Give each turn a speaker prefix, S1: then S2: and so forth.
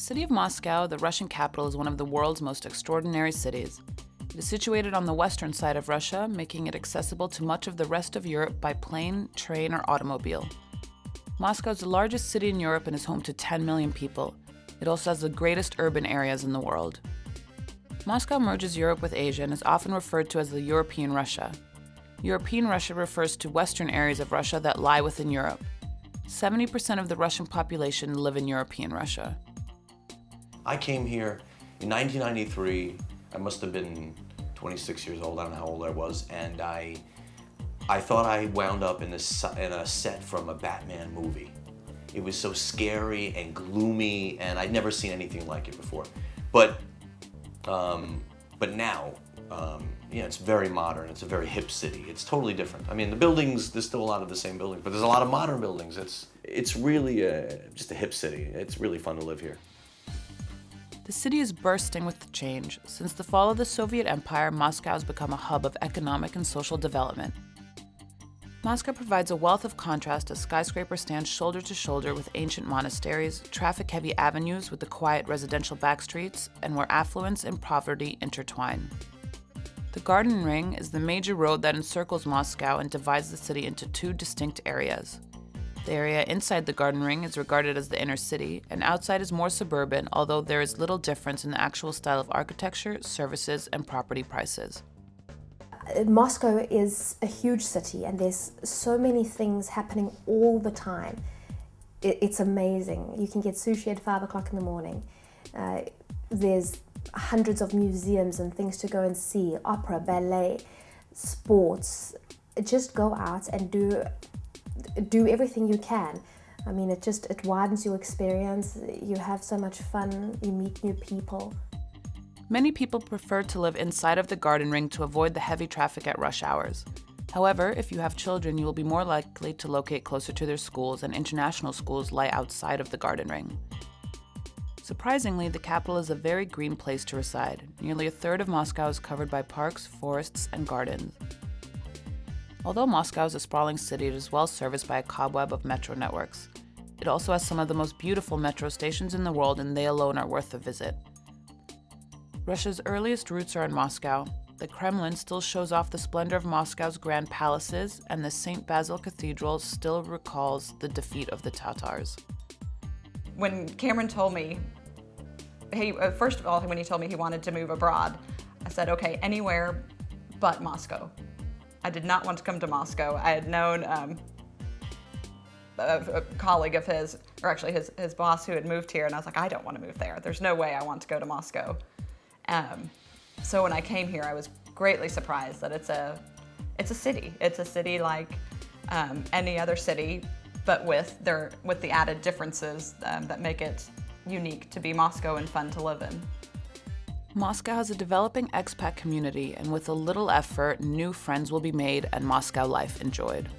S1: city of Moscow, the Russian capital, is one of the world's most extraordinary cities. It is situated on the western side of Russia, making it accessible to much of the rest of Europe by plane, train, or automobile. Moscow is the largest city in Europe and is home to 10 million people. It also has the greatest urban areas in the world. Moscow merges Europe with Asia and is often referred to as the European Russia. European Russia refers to western areas of Russia that lie within Europe. 70% of the Russian population live in European Russia.
S2: I came here in 1993. I must have been 26 years old. I don't know how old I was, and I thought I wound up in a set from a Batman movie. It was so scary and gloomy, and I'd never seen anything like it before. But now, it's very modern. It's a very hip city. It's totally different. I mean, the buildings, there's still a lot of the same buildings, but there's a lot of modern buildings. It's really just a hip city. It's really fun to live here.
S1: The city is bursting with change. Since the fall of the Soviet Empire, Moscow has become a hub of economic and social development. Moscow provides a wealth of contrast as skyscrapers stand shoulder to shoulder with ancient monasteries, traffic-heavy avenues with the quiet residential backstreets, and where affluence and poverty intertwine. The Garden Ring is the major road that encircles Moscow and divides the city into two distinct areas. The area inside the Garden Ring is regarded as the inner city, and outside is more suburban, although there is little difference in the actual style of architecture, services, and property prices.
S3: Moscow is a huge city, and there's so many things happening all the time. It's amazing. You can get sushi at 5 o'clock in the morning. There's hundreds of museums and things to go and see, opera, ballet, sports. Just go out and do everything you can. I mean, it widens your experience. You have so much fun, you meet new people.
S1: Many people prefer to live inside of the Garden Ring to avoid the heavy traffic at rush hours. However, if you have children, you will be more likely to locate closer to their schools, and international schools lie outside of the Garden Ring. Surprisingly, the capital is a very green place to reside. Nearly a third of Moscow is covered by parks, forests, and gardens. Although Moscow is a sprawling city, it is well serviced by a cobweb of metro networks. It also has some of the most beautiful metro stations in the world, and they alone are worth a visit. Russia's earliest roots are in Moscow. The Kremlin still shows off the splendor of Moscow's grand palaces, and the St. Basil Cathedral still recalls the defeat of the Tatars.
S4: When Cameron told me, first of all, when he told me he wanted to move abroad, I said, okay, anywhere but Moscow. I did not want to come to Moscow. I had known a colleague of his, or actually his boss, who had moved here, and I was like, I don't want to move there. There's no way I want to go to Moscow. So when I came here, I was greatly surprised that it's a city. It's a city like any other city, but with the added differences that make it unique to be Moscow and fun to live in.
S1: Moscow has a developing expat community, and with a little effort, new friends will be made and Moscow life enjoyed.